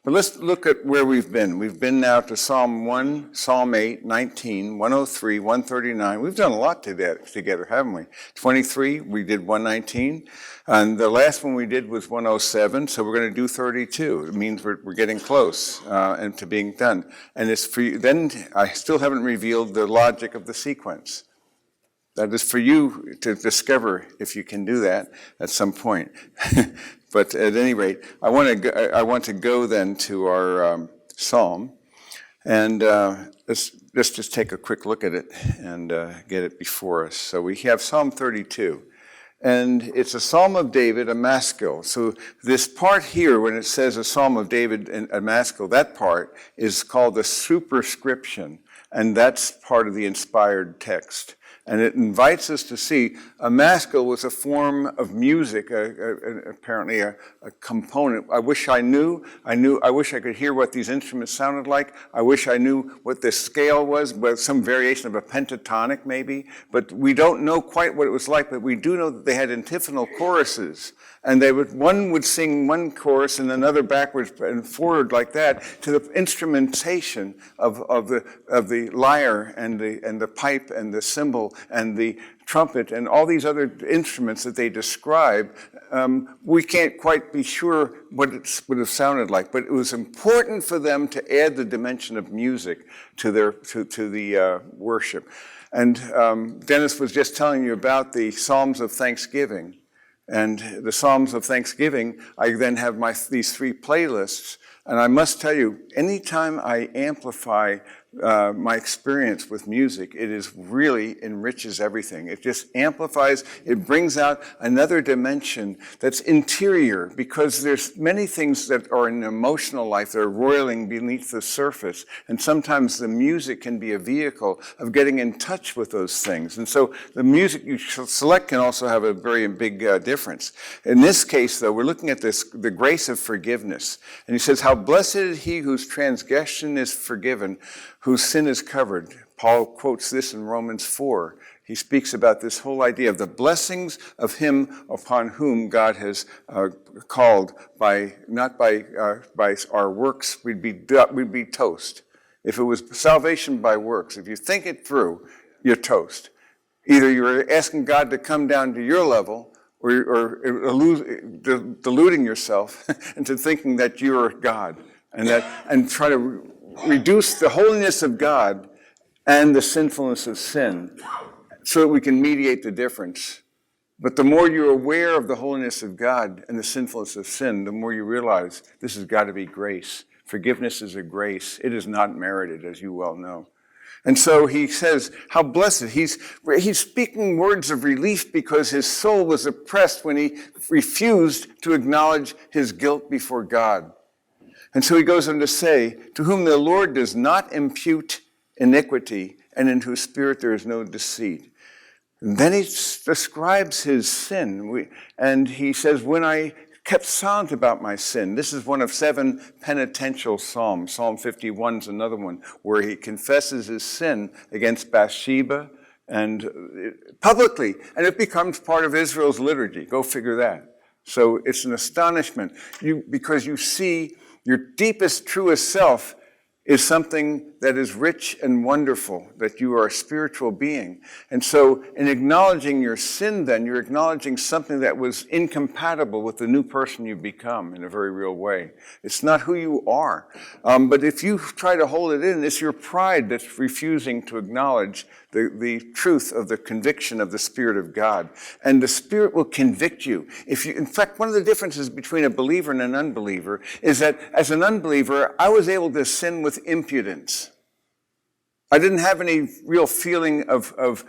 But let's look at where we've been. We've been now to Psalm 1, Psalm 8, 19, 103, 139. We've done a lot together, haven't we? 23, we did 119. And the last one we did was 107, so we're going to do 32. It means we're getting close and to being done. And it's for you. Then I still haven't revealed the logic of the sequence. That is for you to discover if you can do that at some point. But at any rate, I want to go then to our psalm, and let's just take a quick look at it and get it before us. So we have Psalm 32, and it's a Psalm of David, a maskil. So this part here, when it says a Psalm of David and a maskil, that part is called the superscription, and that's part of the inspired text. And it invites us to see a maskil was a form of music, apparently a component. I wish I wish I could hear what these instruments sounded like. I wish I knew what the scale was, but some variation of a pentatonic maybe. But we don't know quite what it was like, but we do know that they had antiphonal choruses. And one would sing one chorus and another backwards and forward like that to the instrumentation of the lyre and the pipe and the cymbal and the trumpet and all these other instruments that they describe. We can't quite be sure what it would have sounded like, but it was important for them to add the dimension of music to the worship. And Dennis was just telling you about the Psalms of Thanksgiving. And the Psalms of Thanksgiving, I then have these three playlists. And I must tell you, anytime I amplify my experience with music, it really enriches everything. It just amplifies, it brings out another dimension that's interior, because there's many things that are in emotional life that are roiling beneath the surface. And sometimes the music can be a vehicle of getting in touch with those things. And so the music you select can also have a very big difference. In this case, though, we're looking at the grace of forgiveness. And he says, how blessed is he whose transgression is forgiven, whose sin is covered. Paul quotes this in Romans 4. He speaks about this whole idea of the blessings of him upon whom God has called not by our works, we'd be toast. If it was salvation by works, if you think it through, you're toast. Either you're asking God to come down to your level, or deluding yourself into thinking that you're God, and try to reduce the holiness of God and the sinfulness of sin so that we can mediate the difference. But the more you're aware of the holiness of God and the sinfulness of sin, the more you realize this has got to be grace. Forgiveness is a grace. It is not merited, as you well know. And so he says, how blessed. He's speaking words of relief because his soul was oppressed when he refused to acknowledge his guilt before God. And so he goes on to say, to whom the Lord does not impute iniquity, and in whose spirit there is no deceit. And then he describes his sin, and he says, when I kept silent about my sin. This is one of 7 penitential psalms. Psalm 51 is another one, where he confesses his sin against Bathsheba, and publicly, and it becomes part of Israel's liturgy. Go figure that. So it's an astonishment, because you see your deepest, truest self is something that is rich and wonderful, that you are a spiritual being. And so in acknowledging your sin then, you're acknowledging something that was incompatible with the new person you've become in a very real way. It's not who you are. But if you try to hold it in, it's your pride that's refusing to acknowledge the truth of the conviction of the Spirit of God. And the Spirit will convict you. In fact, one of the differences between a believer and an unbeliever is that as an unbeliever, I was able to sin with impudence. I didn't have any real feeling of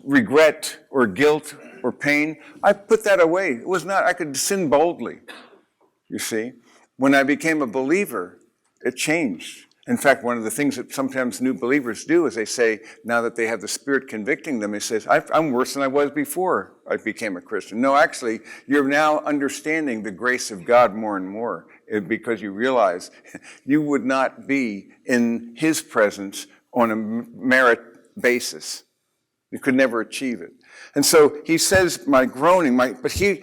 regret or guilt or pain. I put that away. It was not, I could sin boldly, you see. When I became a believer, it changed. In fact, one of the things that sometimes new believers do is they say, now that they have the Spirit convicting them, it says, I'm worse than I was before I became a Christian. No, actually, you're now understanding the grace of God more and more, because you realize you would not be in his presence on a merit basis. You could never achieve it. And so he says, my groaning, but he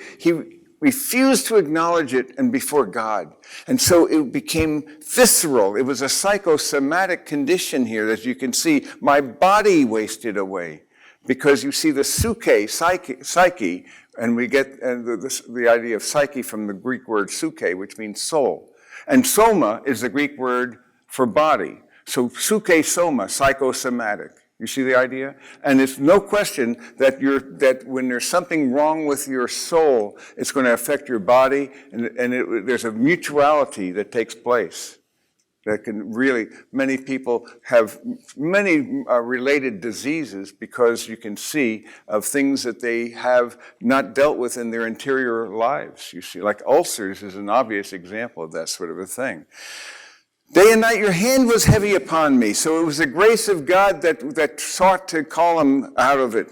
refused to acknowledge it and before God. And so it became visceral. It was a psychosomatic condition here, as you can see. My body wasted away. Because you see the psyche, and we get the idea of psyche from the Greek word suke, which means soul. And soma is the Greek word for body. So suke soma, psychosomatic. You see the idea? And it's no question that when there's something wrong with your soul, it's going to affect your body, and there's a mutuality that takes place. That can really, many people have many related diseases because you can see of things that they have not dealt with in their interior lives. You see, like ulcers is an obvious example of that sort of a thing. Day and night your hand was heavy upon me. So it was the grace of God that sought to call him out of it.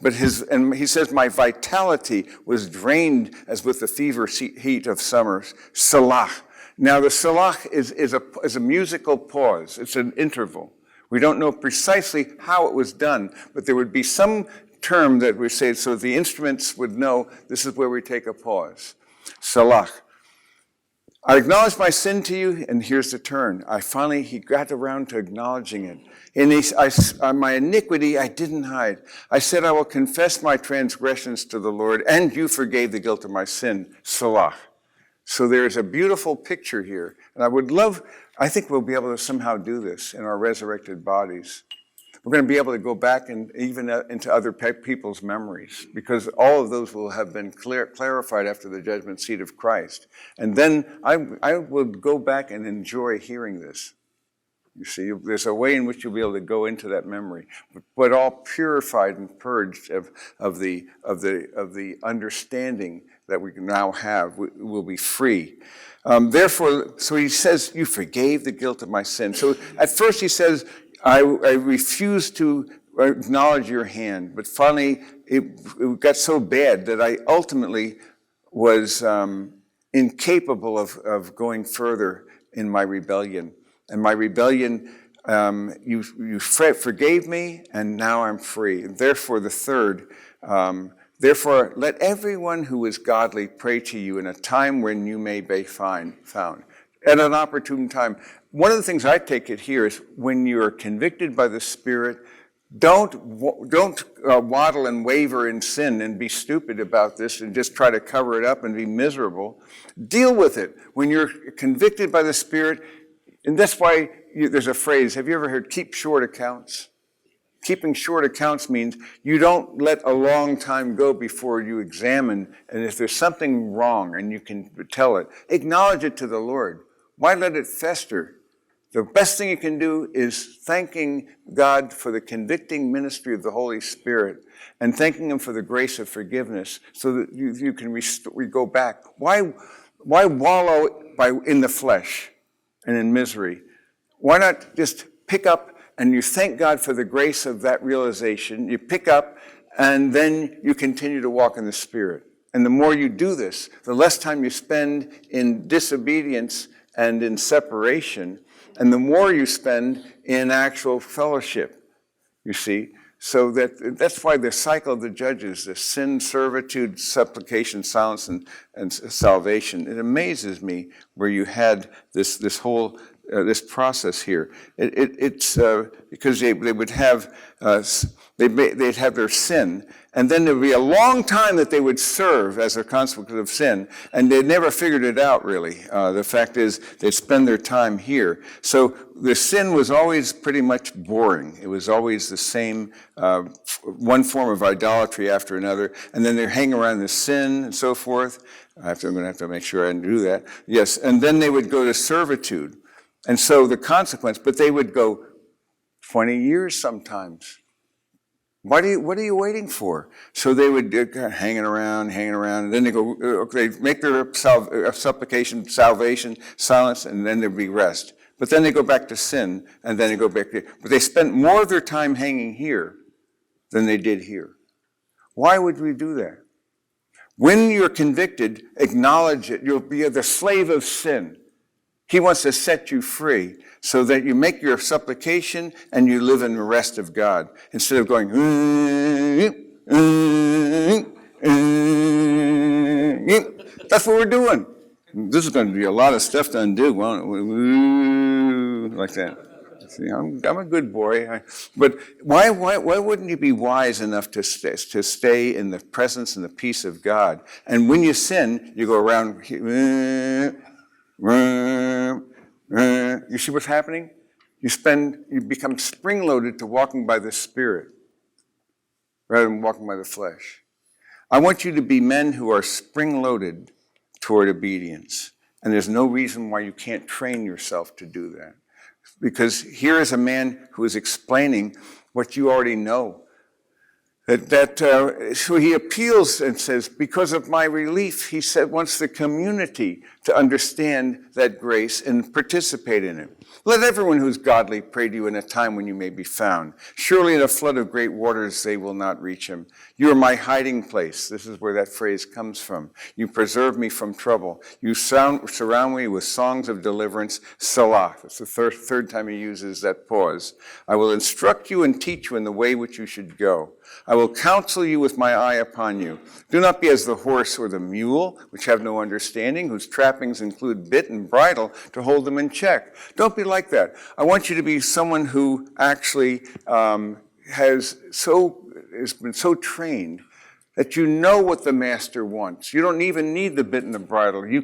But and he says, my vitality was drained as with the fever heat of summer. Salah. Now the salah is a musical pause. It's an interval. We don't know precisely how it was done, but there would be some term that we say so the instruments would know this is where we take a pause. Salah. I acknowledge my sin to you, and here's the turn. He got around to acknowledging it. My iniquity I didn't hide. I said, I will confess my transgressions to the Lord, and you forgave the guilt of my sin. Salah. So there's a beautiful picture here. And I think we'll be able to somehow do this in our resurrected bodies. We're going to be able to go back and even into other people's memories, because all of those will have been clarified after the judgment seat of Christ. And then I will go back and enjoy hearing this. You see, there's a way in which you'll be able to go into that memory, but all purified and purged of the understanding that we now have. We'll be free. Therefore, so he says, you forgave the guilt of my sin. So at first he says, I refuse to acknowledge your hand, but finally it got so bad that I ultimately was incapable of going further in my rebellion. And my rebellion, you forgave me, and now I'm free. And therefore, the third, therefore, let everyone who is godly pray to you in a time when you may be found. At an opportune time. One of the things I take it here is when you're convicted by the Spirit, don't waddle and waver in sin and be stupid about this and just try to cover it up and be miserable. Deal with it. When you're convicted by the Spirit, and that's why there's a phrase, have you ever heard, keep short accounts? Keeping short accounts means you don't let a long time go before you examine, and if there's something wrong and you can tell it, acknowledge it to the Lord. Why let it fester? The best thing you can do is thanking God for the convicting ministry of the Holy Spirit and thanking him for the grace of forgiveness so that you can go back. Why wallow in the flesh and in misery? Why not just pick up and you thank God for the grace of that realization? You pick up and then you continue to walk in the Spirit. And the more you do this, the less time you spend in disobedience and in separation, and the more you spend in actual fellowship, you see. So that's why the cycle of the judges, the sin, servitude, supplication, silence, and salvation, it amazes me where you had this whole this process here. It's because they would have they'd have their sin, and then there would be a long time that they would serve as a consequence of sin, and they never figured it out really. The fact is they'd spend their time here. So the sin was always pretty much boring. It was always the same, one form of idolatry after another, and then they hang around the sin and so forth. I'm going to have to make sure I do that. Yes, and then they would go to servitude. And so the consequence, but they would go 20 years sometimes. What are you waiting for? So they would kind of hanging around, and then they make their supplication, salvation, silence, and then there'd be rest. But then they go back to sin, and then they go back there. But they spent more of their time hanging here than they did here. Why would we do that? When you're convicted, acknowledge it. You'll be the slave of sin. He wants to set you free so that you make your supplication and you live in the rest of God instead of going, That's what we're doing. This is going to be a lot of stuff to undo, won't it? Like that. See, I'm a good boy. But why wouldn't you be wise enough to stay in the presence and the peace of God? And when you sin, you go around. You see what's happening? You become spring-loaded to walking by the Spirit rather than walking by the flesh. I want you to be men who are spring-loaded toward obedience. And there's no reason why you can't train yourself to do that. Because here is a man who is explaining what you already know. So he appeals and says, because of my relief, he wants the community to understand that grace and participate in it. Let everyone who's godly pray to you in a time when you may be found. Surely in a flood of great waters they will not reach him. You are my hiding place. This is where that phrase comes from. You preserve me from trouble. You surround me with songs of deliverance. Selah. It's the third time he uses that pause. I will instruct you and teach you in the way which you should go. I will counsel you with my eye upon you. Do not be as the horse or the mule, which have no understanding, whose trappings include bit and bridle to hold them in check. Don't be like that. I want you to be someone who actually has been so trained that you know what the master wants. You don't even need the bit and the bridle. You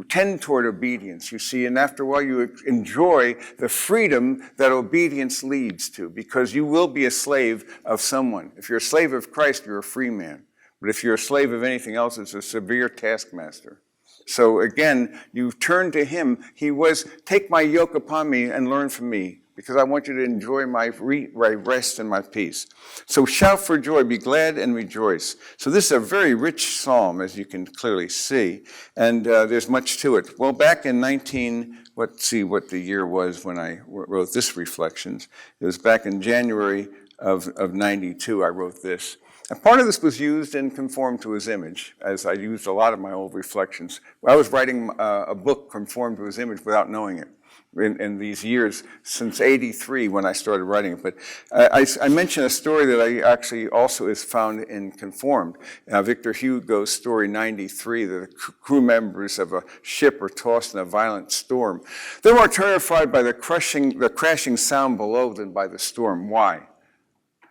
tend toward obedience, you see, and after a while you enjoy the freedom that obedience leads to, because you will be a slave of someone. If you're a slave of Christ, you're a free man. But if you're a slave of anything else, it's a severe taskmaster. So again, you turn to him. He was, take my yoke upon me and learn from me, because I want you to enjoy my rest and my peace. So shout for joy, be glad and rejoice. So this is a very rich psalm, as you can clearly see, and there's much to it. Well, back in let's see what the year was when I wrote this Reflections. It was back in January of 92 I wrote this. And part of this was used and conformed to his image, as I used a lot of my old reflections. I was writing a book conformed to his image without knowing it. In these years, since 83 when I started writing it. But I mentioned a story that I actually also is found in Conformed. Victor Hugo's story 93, the crew members of a ship are tossed in a violent storm. They're more terrified by the crashing sound below than by the storm. Why?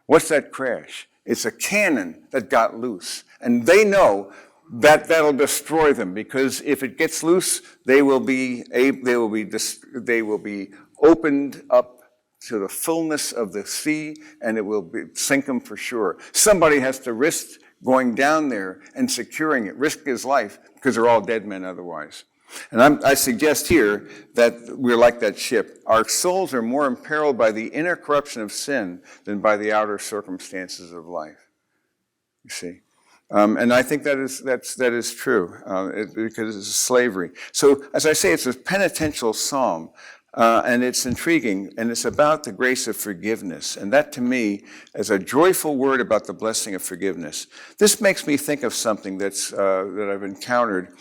What's that crash? It's a cannon that got loose. And they know that'll destroy them, because if it gets loose, they will be opened up to the fullness of the sea, and it will sink them for sure. Somebody has to risk going down there and securing it, risk his life, because they're all dead men otherwise. And I suggest here that we're like that ship. Our souls are more imperiled by the inner corruption of sin than by the outer circumstances of life. You see. And I think that is true, because it's slavery. So, as I say, it's a penitential psalm, and it's intriguing, and it's about the grace of forgiveness. And that, to me, is a joyful word about the blessing of forgiveness. This makes me think of something that I've encountered.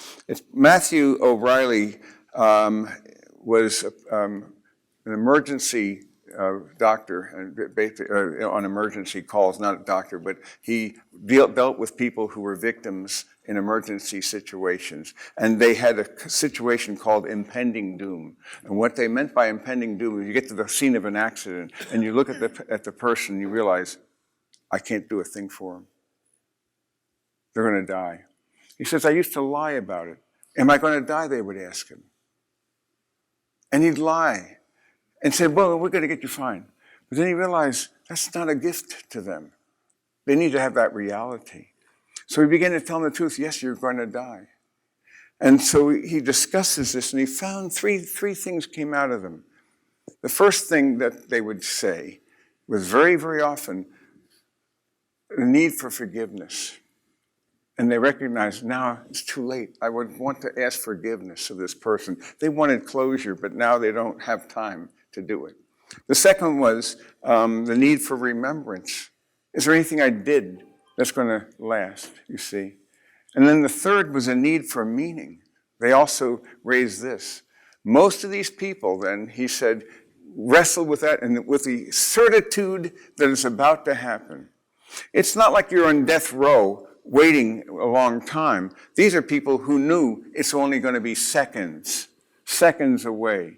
Matthew O'Reilly was an emergency doctor on emergency calls, not a doctor, but he dealt with people who were victims in emergency situations. And they had a situation called impending doom. And what they meant by impending doom is you get to the scene of an accident and you look at the person and you realize, I can't do a thing for them. They're going to die. He says, I used to lie about it. Am I going to die? They would ask him. And he'd lie and said, well, we're going to get you fine. But then he realized that's not a gift to them. They need to have that reality. So he began to tell them the truth. Yes, you're going to die. And so he discusses this, and he found three things came out of them. The first thing that they would say was very, very often the need for forgiveness. And they recognized, now it's too late. I would want to ask forgiveness of this person. They wanted closure, but now they don't have time to do it. The second was the need for remembrance. Is there anything I did that's going to last, you see? And then the third was a need for meaning. They also raised this. Most of these people, then, he said, wrestle with that and with the certitude that it's about to happen. It's not like you're on death row waiting a long time. These are people who knew it's only going to be seconds away.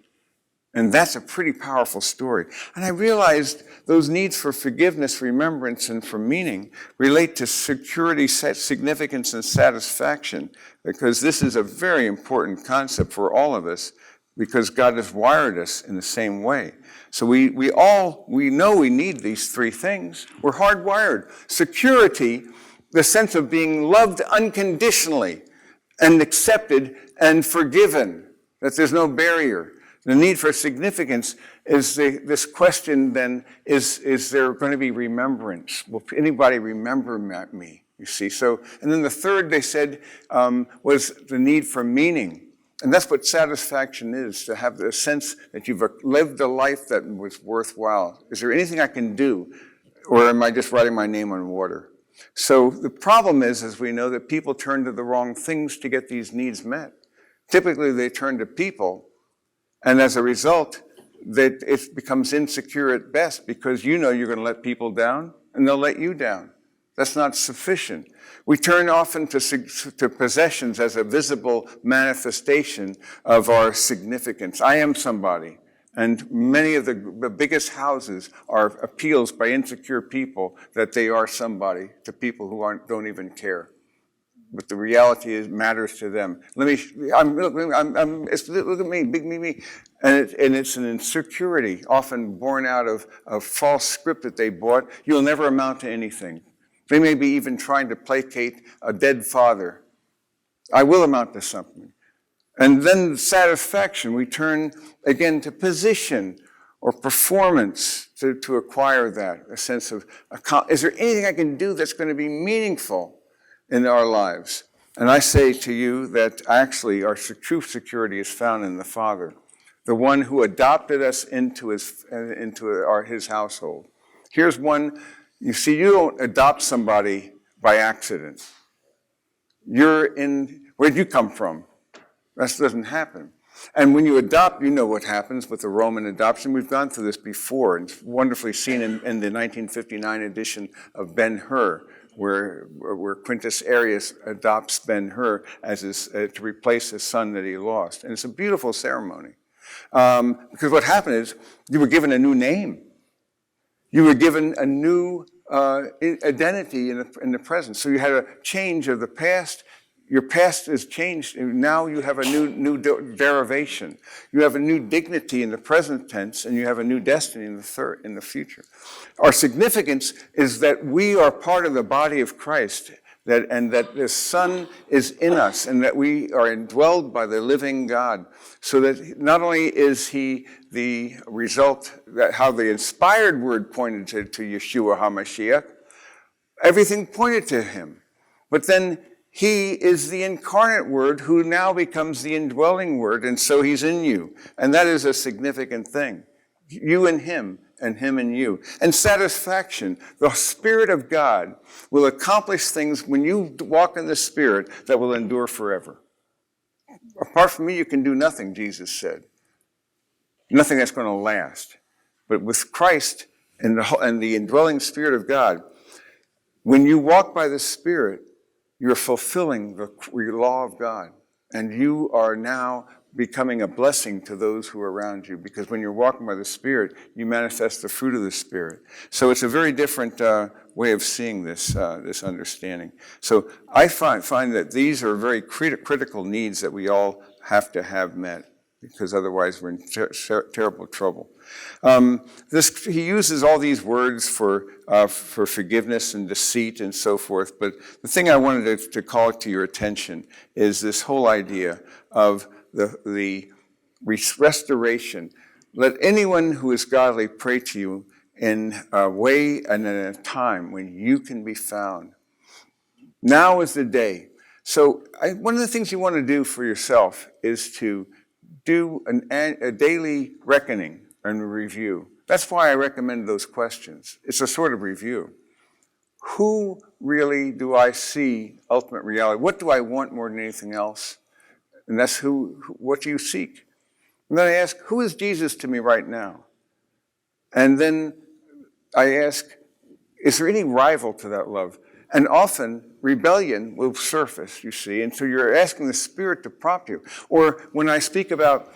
And that's a pretty powerful story. And I realized those needs for forgiveness, remembrance, and for meaning relate to security, significance, and satisfaction, because this is a very important concept for all of us, because God has wired us in the same way. So we know we need these three things. We're hardwired. Security, the sense of being loved unconditionally and accepted and forgiven, that there's no barrier. The need for significance is this question then, is there going to be remembrance? Will anybody remember me? You see, so, and then the third they said was the need for meaning. And that's what satisfaction is, to have the sense that you've lived a life that was worthwhile. Is there anything I can do, or am I just writing my name on water? So the problem is, as we know, that people turn to the wrong things to get these needs met. Typically, they turn to people, and as a result, that it becomes insecure at best, because you know you're going to let people down, and they'll let you down. That's not sufficient. We turn often to possessions as a visible manifestation of our significance. I am somebody. And many of the biggest houses are appeals by insecure people that they are somebody to people who don't even care. But the reality is, matters to them. Look at me, big me. And it's an insecurity, often born out of a false script that they bought. You'll never amount to anything. They may be even trying to placate a dead father. I will amount to something. And then satisfaction, we turn again to position or performance to acquire that, a sense of, is there anything I can do that's going to be meaningful in our lives? And I say to you that actually our true security is found in the Father, the one who adopted us into his household. Here's one. You see, you don't adopt somebody by accident. Where'd you come from? That doesn't happen. And when you adopt, you know what happens with the Roman adoption. We've gone through this before, and it's wonderfully seen in the 1959 edition of Ben-Hur, where Quintus Arius adopts Ben-Hur to replace his son that he lost. And it's a beautiful ceremony. Because what happened is, you were given a new name. You were given a new identity in the present. So you had a change of the past. Your past is changed. Now you have a new derivation. You have a new dignity in the present tense, and you have a new destiny in the future. Our significance is that we are part of the body of Christ, and that the Son is in us, and that we are indwelled by the living God. So that not only is he the result, that how the inspired word pointed to Yeshua HaMashiach, everything pointed to him. But then he is the incarnate word who now becomes the indwelling word, and so he's in you. And that is a significant thing. You and him and you. And satisfaction, the Spirit of God will accomplish things when you walk in the Spirit that will endure forever. Apart from me, you can do nothing, Jesus said. Nothing that's going to last. But with Christ and the indwelling Spirit of God, when you walk by the Spirit, you're fulfilling the law of God. And you are now becoming a blessing to those who are around you. Because when you're walking by the Spirit, you manifest the fruit of the Spirit. So it's a very different way of seeing this understanding. So I find that these are very critical needs that we all have to have met, because otherwise we're in terrible trouble. He uses all these words for forgiveness and deceit and so forth, but the thing I wanted to call to your attention is this whole idea of the restoration. Let anyone who is godly pray to you in a way and in a time when you can be found. Now is the day. So one of the things you want to do for yourself is to do a daily reckoning and review. That's why I recommend those questions. It's a sort of review. Who really do I see ultimate reality? What do I want more than anything else? And that's what do you seek? And then I ask, who is Jesus to me right now? And then I ask, is there any rival to that love? And often rebellion will surface, you see, and so you're asking the Spirit to prompt you. Or when I speak about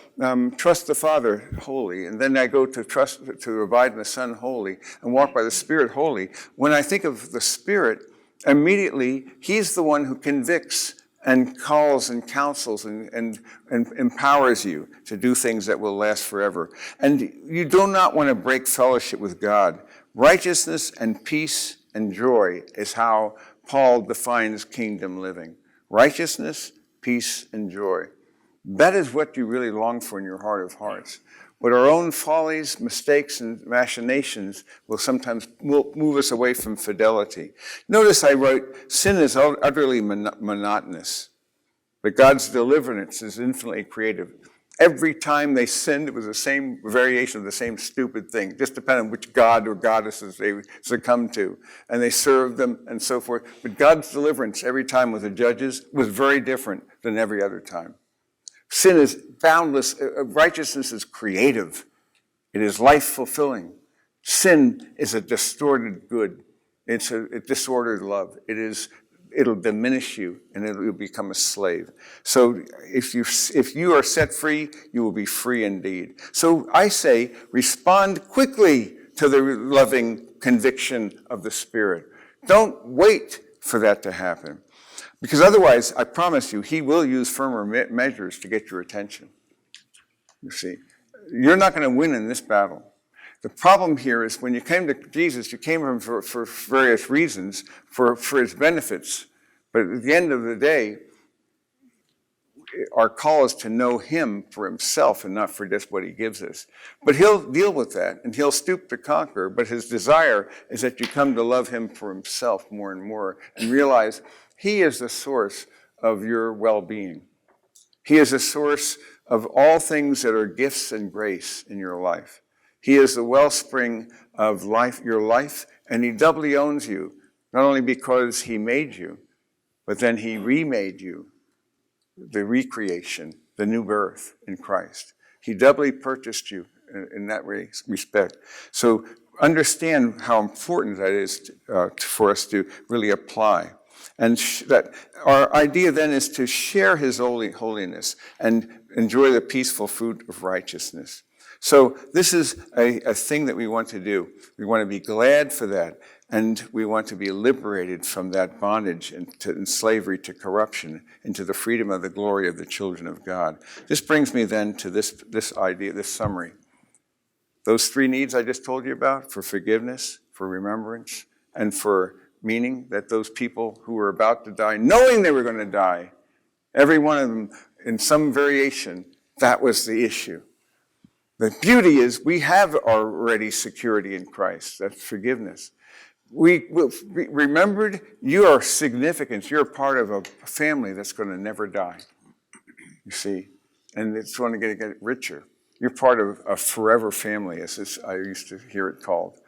trust the Father wholly, and then I go to abide in the Son wholly, and walk by the Spirit wholly, when I think of the Spirit, immediately He's the one who convicts and calls and counsels and empowers you to do things that will last forever. And you do not want to break fellowship with God. Righteousness and peace and joy is how Paul defines kingdom living. Righteousness, peace, and joy. That is what you really long for in your heart of hearts. But our own follies, mistakes, and machinations will sometimes move us away from fidelity. Notice I wrote, sin is utterly monotonous, but God's deliverance is infinitely creative. Every time they sinned, it was the same variation of the same stupid thing, just depending on which god or goddesses they succumbed to. And they served them and so forth. But God's deliverance every time with the judges was very different than every other time. Sin is boundless. Righteousness is creative. It is life-fulfilling. Sin is a distorted good. It's a disordered love. It'll diminish you, and you'll become a slave. So if you are set free, you will be free indeed. So I say, respond quickly to the loving conviction of the Spirit. Don't wait for that to happen. Because otherwise, I promise you, He will use firmer measures to get your attention. You see, you're not going to win in this battle. The problem here is when you came to Jesus, you came to Him for various reasons, for His benefits. But at the end of the day, our call is to know Him for Himself and not for just what He gives us. But He'll deal with that, and He'll stoop to conquer. But His desire is that you come to love Him for Himself more and more and realize He is the source of your well-being. He is the source of all things that are gifts and grace in your life. He is the wellspring of life, your life, and He doubly owns you, not only because He made you, but then He remade you, the recreation, the new birth in Christ. He doubly purchased you in that respect. So understand how important that is for us to really apply. And that our idea then is to share His holiness and enjoy the peaceful fruit of righteousness. So this is a thing that we want to do. We want to be glad for that, and we want to be liberated from that bondage and slavery to corruption into the freedom of the glory of the children of God. This brings me then to this idea, this summary. Those three needs I just told you about, for forgiveness, for remembrance, and for meaning, that those people who were about to die, knowing they were going to die, every one of them in some variation, that was the issue. The beauty is we have already security in Christ. That's forgiveness. We remembered you are significant. You're part of a family that's going to never die, you see, and it's going to get richer. You're part of a forever family, as I used to hear it called.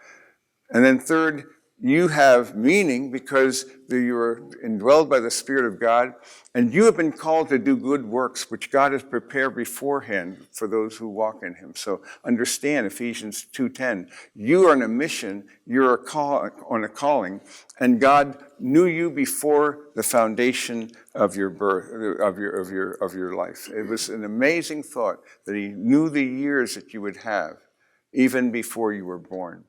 And then third, you have meaning because you are indwelled by the Spirit of God, and you have been called to do good works, which God has prepared beforehand for those who walk in Him. So understand Ephesians 2:10. You are on a mission, you're on a calling, and God knew you before the foundation of your birth, of your life. It was an amazing thought that He knew the years that you would have, even before you were born.